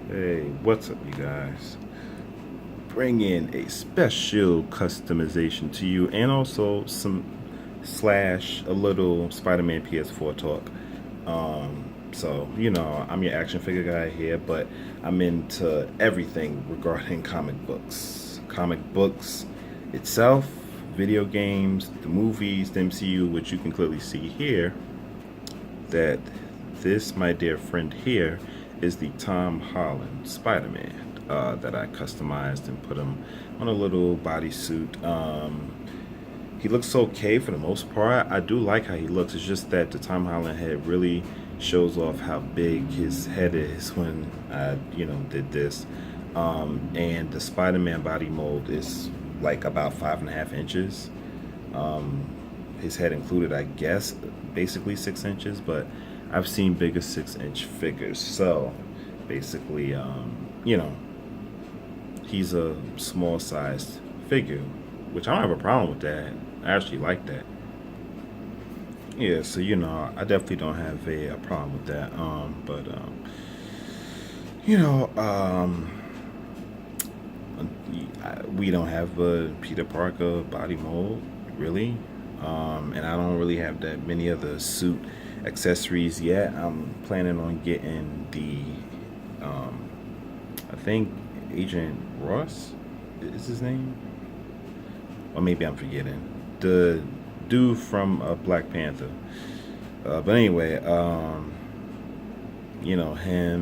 Hey, what's up, you guys? Bring in a special customization to you, and also some slash a little Spider-Man PS4 talk. So I'm your action figure guy here, but I'm into everything regarding comic books itself, video games, the movies, the MCU, which you can clearly see here that this, my dear friend here, is the Tom Holland Spider-Man that I customized and put him on a little bodysuit. He looks okay for the most part. I do like how he looks. It's just that the Tom Holland head really shows off how big his head is when I, did this. And the Spider-Man body mold is like about 5.5 inches. His head included, I guess, basically 6 inches, but I've seen bigger 6 inch figures. So basically, he's a small sized figure, which I don't have a problem with that. I actually like that. Yeah, so I definitely don't have a problem with that. But you know, we don't have a Peter Parker body mold, really. And I don't really have that many other suit accessories yet. I'm planning on getting I think Agent Ross is his name, or maybe I'm forgetting the dude from Black Panther. But anyway, him,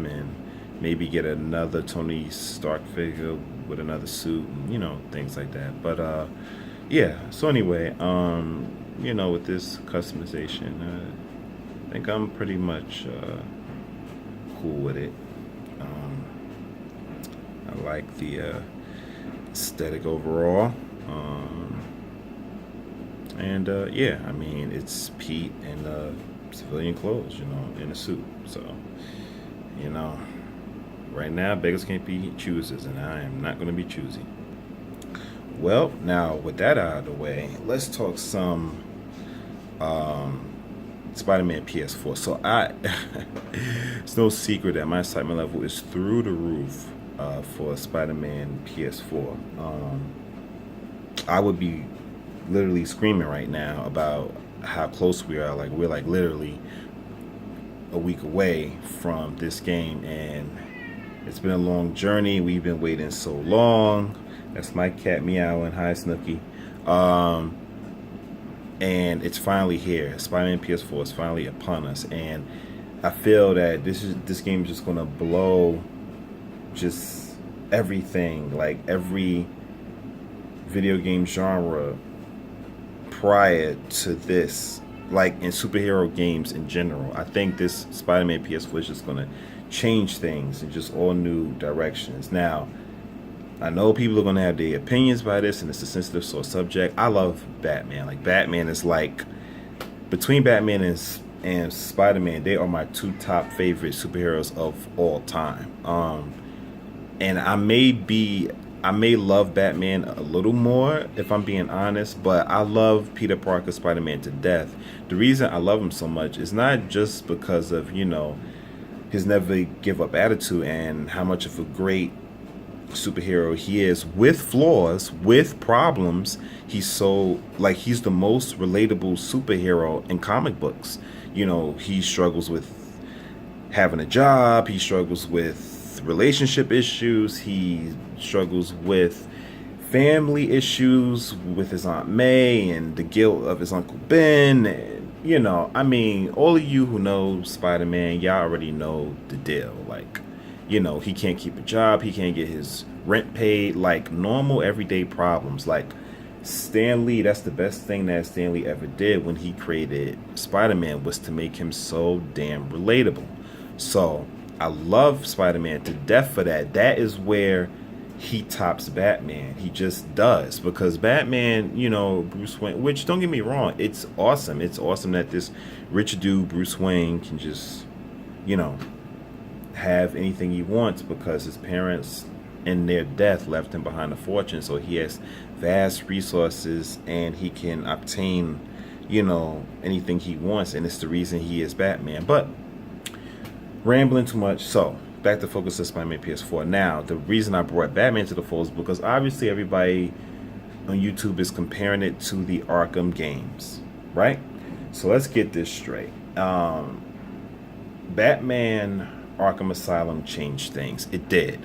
and maybe get another Tony Stark figure with another suit, and things like that. But yeah. So anyway, with this customization, I think I'm pretty much cool with it. Um, I like the aesthetic overall. And yeah, I mean, it's Pete in civilian clothes, in a suit. So, you know, right now, beggars can't be choosers, and I am not going to be choosy. Well, now with that out of the way, let's talk some um, Spider-Man PS4. So it's no secret that my excitement level is through the roof for Spider-Man PS4. I would be literally screaming right now about how close we are. Like, we're like literally a week away from this game, and it's been a long journey. We've been waiting so long. That's my cat meowing. Hi, Snooky. Um, and it's finally here. Spider-Man PS4 is finally upon us, and I feel that this game is just gonna blow just everything, like every video game genre prior to this, like in superhero games in general. I think this Spider-Man PS4 is just gonna change things in just all new directions. Now, I know people are gonna have their opinions by this, and it's a sensitive sort of subject. I love Batman. Like, Batman is like, between Batman and Spider-Man, they are my two top favorite superheroes of all time. And I may love Batman a little more if I'm being honest, but I love Peter Parker Spider-Man to death. The reason I love him so much is not just because of his never give up attitude and how much of a great superhero he is, with flaws, with problems. He's the most relatable superhero in comic books. He struggles with having a job, he struggles with relationship issues, he struggles with family issues with his Aunt May and the guilt of his Uncle Ben. And, I mean, all of you who know Spider-Man, y'all already know the deal. Like, he can't keep a job, he can't get his rent paid, like normal everyday problems. Like, Stan Lee, that's the best thing that Stan Lee ever did when he created Spider-Man, was to make him so damn relatable. So I love Spider-Man to death for that. That is where he tops Batman. He just does. Because Batman, Bruce Wayne, which, don't get me wrong, it's awesome. It's awesome that this rich dude, Bruce Wayne, can just, you know, have anything he wants because his parents in their death left him behind a fortune. So he has vast resources and he can obtain, anything he wants. And it's the reason he is Batman. But rambling too much. So back to focus on Spider-Man PS4. Now, the reason I brought Batman to the fold is because obviously everybody on YouTube is comparing it to the Arkham games, right? So let's get this straight. Batman Arkham Asylum changed things. It did.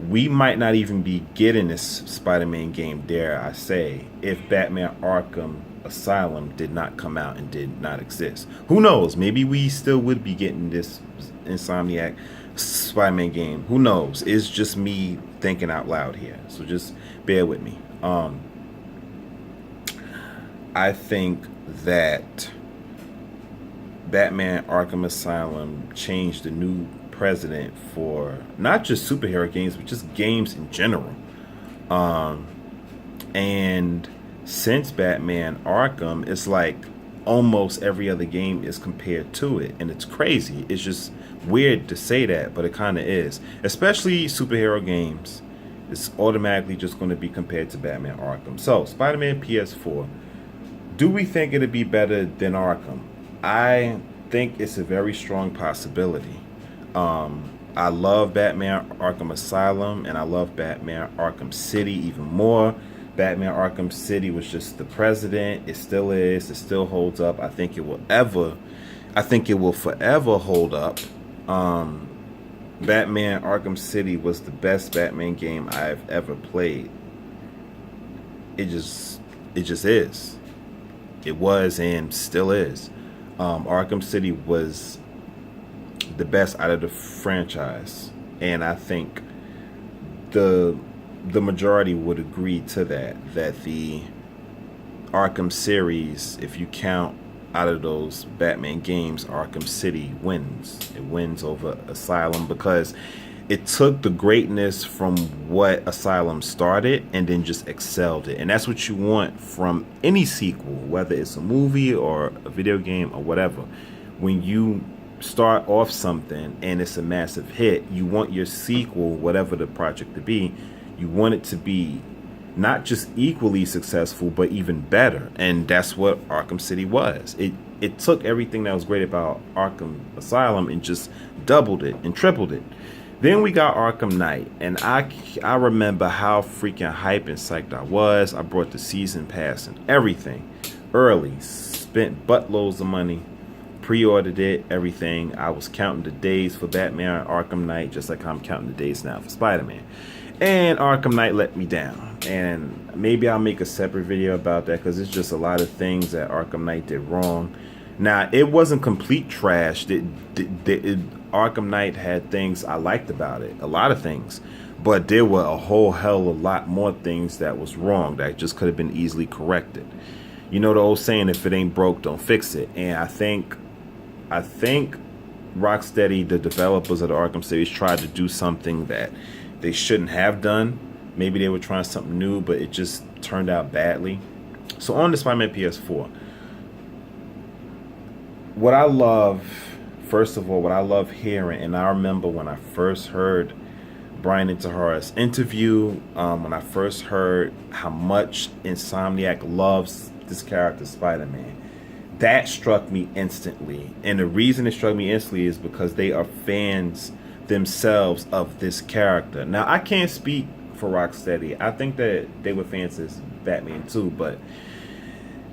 We might not even be getting this Spider-Man game, dare I say, if Batman Arkham Asylum did not come out and did not exist. Who knows? Maybe we still would be getting this Insomniac Spider-Man game. Who knows? It's just me thinking out loud here. So just bear with me. I think that Batman Arkham Asylum changed the new precedent for not just superhero games, but just games in general. And since Batman Arkham, it's like almost every other game is compared to it, and it's crazy. It's just weird to say that, but it kind of is. Especially superhero games, it's automatically just going to be compared to Batman Arkham. So, Spider-Man PS4. Do we think it'd be better than Arkham? I think it's a very strong possibility. I love Batman Arkham Asylum, and I love Batman Arkham City even more. Batman Arkham City was just the precedent. It still is. It still holds up. I think it will forever hold up. Batman Arkham City was the best Batman game I've ever played. It just is. It was and still is. Arkham City was the best out of the franchise, and I think the majority would agree to that the Arkham series, if you count out of those Batman games, Arkham City wins. It wins over Asylum because it took the greatness from what Asylum started and then just excelled it. And that's what you want from any sequel, whether it's a movie or a video game or whatever. When you start off something and it's a massive hit, you want your sequel, whatever the project to be, you want it to be not just equally successful, but even better. And that's what Arkham City was. It took everything that was great about Arkham Asylum and just doubled it and tripled it. Then we got Arkham Knight, and I remember how freaking hype and psyched I was. I brought the season pass and everything early, spent buttloads of money, pre-ordered it, everything. I was counting the days for Batman Arkham Knight, just like I'm counting the days now for Spider-Man. And Arkham Knight let me down. And maybe I'll make a separate video about that because it's just a lot of things that Arkham Knight did wrong. Now, it wasn't complete trash. Arkham Knight had things I liked about it, a lot of things. But there were a whole hell of a lot more things that was wrong that just could have been easily corrected. You know the old saying, if it ain't broke, don't fix it. And I think Rocksteady, the developers of the Arkham series, tried to do something that they shouldn't have done. Maybe they were trying something new, but it just turned out badly. So on the Spider-Man PS4, what I love, first of all, what I love hearing, and I remember when I first heard Brian Intihara's interview, when I first heard how much Insomniac loves this character, Spider-Man, that struck me instantly. And the reason it struck me instantly is because they are fans themselves of this character. Now, I can't speak for Rocksteady. I think that they were fans of Batman too, but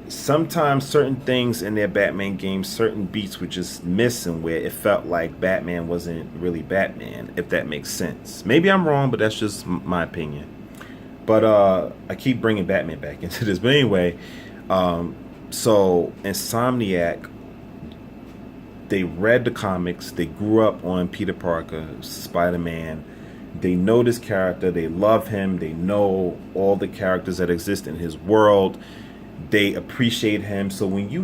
sometimes certain things in their Batman games, certain beats were just missing where it felt like Batman wasn't really Batman, if that makes sense. Maybe I'm wrong, but that's just my opinion. But I keep bringing Batman back into this. But anyway, so Insomniac, they read the comics, they grew up on Peter Parker, Spider-Man. They know this character, they love him, they know all the characters that exist in his world. They appreciate him. So when you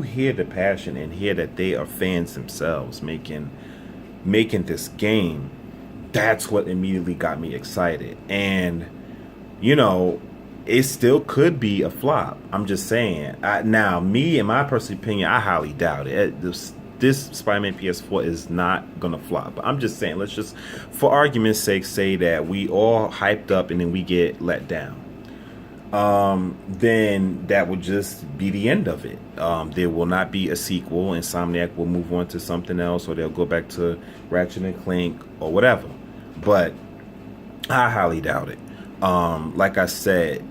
hear the passion and hear that they are fans themselves making this game, that's what immediately got me excited. And you know, it still could be a flop. I'm just saying. Now, me, in my personal opinion, I highly doubt it. This Spider-Man PS4 is not gonna flop. But I'm just saying, let's just, for argument's sake, say that we all hyped up and then we get let down. then that would just be the end of it. There will not be a sequel. Insomniac will move on to something else, or they'll go back to Ratchet and Clank or whatever. But I highly doubt it. Like I said,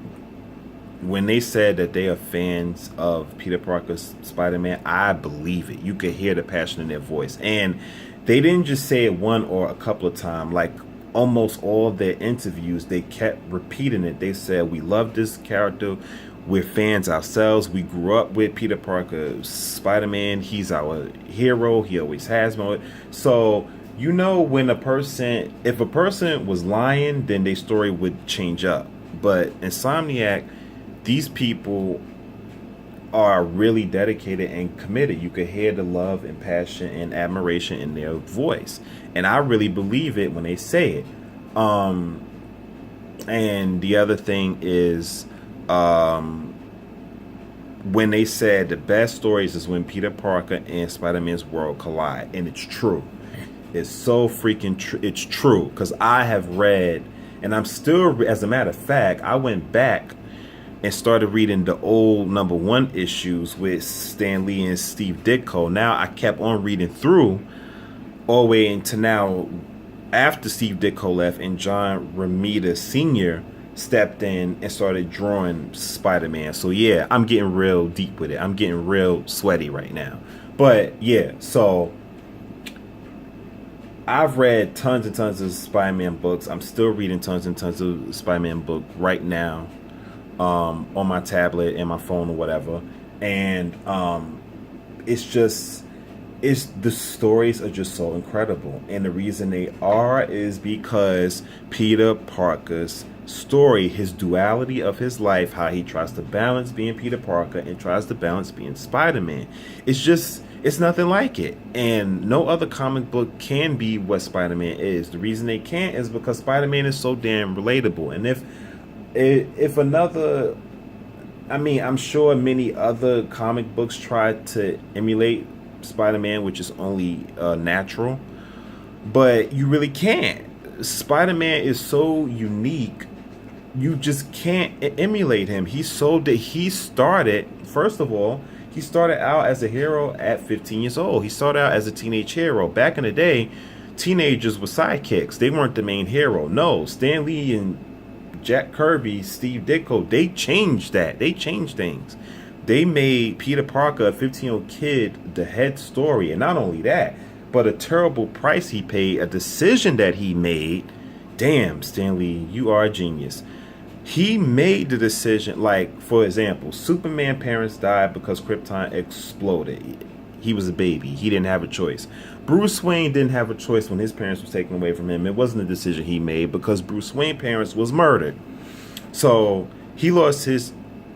when they said that they are fans of Peter Parker's Spider-Man, I believe it. You could hear the passion in their voice. And they didn't just say it one or a couple of times. Like almost all of their interviews, they kept repeating it. They said, we love this character. We're fans ourselves. We grew up with Peter Parker, Spider-Man. He's our hero. He always has been. So, you know, when if a person was lying, then their story would change up. But Insomniac, these people are really dedicated and committed. You could hear the love and passion and admiration in their voice. And I really believe it when they say it. And the other thing is, when they said the best stories is when Peter Parker and Spider-Man's world collide. And it's true. It's so freaking true. It's true. Because I have read, and I'm still, as a matter of fact, I went back and started reading the old #1 issues with Stan Lee and Steve Ditko. Now I kept on reading through all the way into now after Steve Ditko left and John Romita Sr. stepped in and started drawing Spider-Man. So yeah, I'm getting real deep with it. I'm getting real sweaty right now. But yeah, so I've read tons and tons of Spider-Man books. I'm still reading tons and tons of Spider-Man book right now. On my tablet and my phone or whatever, and the stories are just so incredible, and the reason they are is because Peter Parker's story, his duality of his life, how he tries to balance being Peter Parker and tries to balance being Spider-Man, it's nothing like it, and no other comic book can be what Spider-Man is. The reason they can't is because Spider-Man is so damn relatable, and if another, I mean, I'm sure many other comic books tried to emulate Spider-Man, which is only natural, but you really can't. Spider-Man is so unique, you just can't emulate him. He started, first of all, he started out as a hero at 15 years old. He started out as a teenage hero. Back in the day, teenagers were sidekicks. They weren't the main hero. No, Stan Lee and Jack Kirby, Steve Ditko, they changed that. They changed things. They made Peter Parker, a 15-year-old kid, the head story. And not only that, but a terrible price he paid, a decision that he made. Damn, Stan Lee, you are a genius. He made the decision, like, for example, Superman parents died because Krypton exploded. He was a baby. He didn't have a choice. Bruce Wayne didn't have a choice when his parents were taken away from him. It wasn't a decision he made because Bruce Wayne's parents was murdered. So he lost his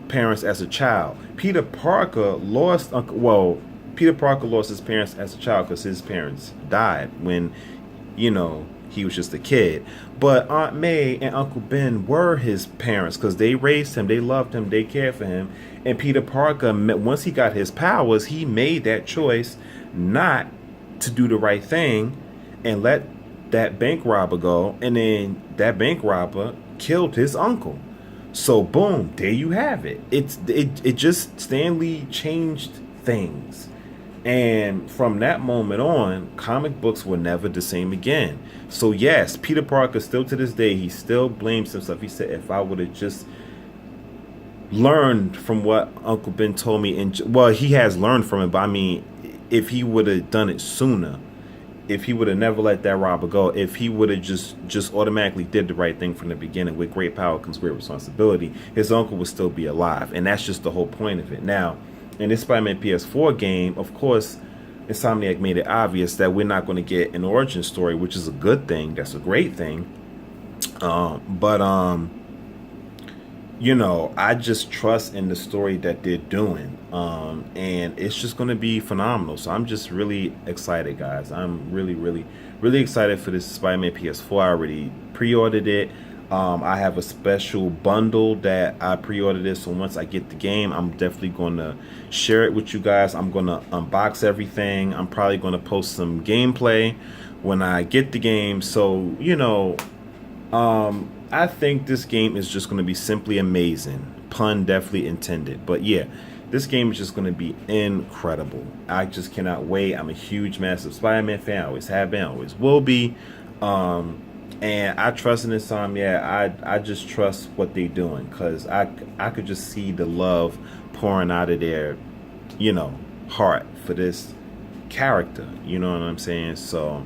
parents as a child. Peter Parker lost his parents as a child because his parents died when, he was just a kid. But Aunt May and Uncle Ben were his parents because they raised him, they loved him, they cared for him. And Peter Parker, once he got his powers, he made that choice not to do the right thing and let that bank robber go. And then that bank robber killed his uncle. So boom, there you have it. It just, Stan Lee changed things. And from that moment on, comic books were never the same again. So yes, Peter Parker still to this day, he still blames himself. He said, if I would have just learned from what Uncle Ben told me, and well, he has learned from it, but I mean, if he would have done it sooner, if he would have never let that robber go, if he would have just automatically did the right thing from the beginning, with great power comes great responsibility, his uncle would still be alive. And that's just the whole point of it. Now, in this Spider-Man PS4 game, of course, Insomniac made it obvious that we're not going to get an origin story, which is a good thing. That's a great thing. I just trust in the story that they're doing. And it's just going to be phenomenal. So I'm just really excited, guys. I'm really, really, really excited for this Spider-Man PS4. I already pre-ordered it. I have a special bundle that I pre-ordered it, so once I get the game, I'm definitely going to share it with you guys. I'm going to unbox everything. I'm probably going to post some gameplay when I get the game. So, I think this game is just going to be simply amazing. Pun definitely intended. But yeah, this game is just going to be incredible. I just cannot wait. I'm a huge, massive Spider-Man fan. I always have been, always will be. And I trust in this time. Yeah, I just trust what they're doing, because I could just see the love pouring out of their, heart for this character. You know what I'm saying? So,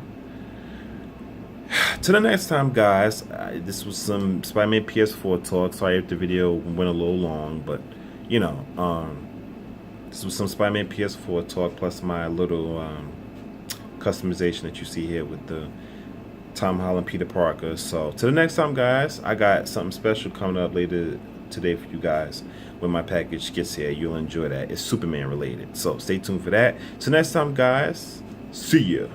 till the next time, guys. This was some Spider-Man PS4 talk. Sorry if the video went a little long, but this was some Spider-Man PS4 talk, plus my little customization that you see here with the Tom Holland Peter Parker. So till the next time, guys, I got something special coming up later today for you guys. When my package gets here, you'll enjoy that. It's Superman related, so stay tuned for that. Till next time, guys, see ya.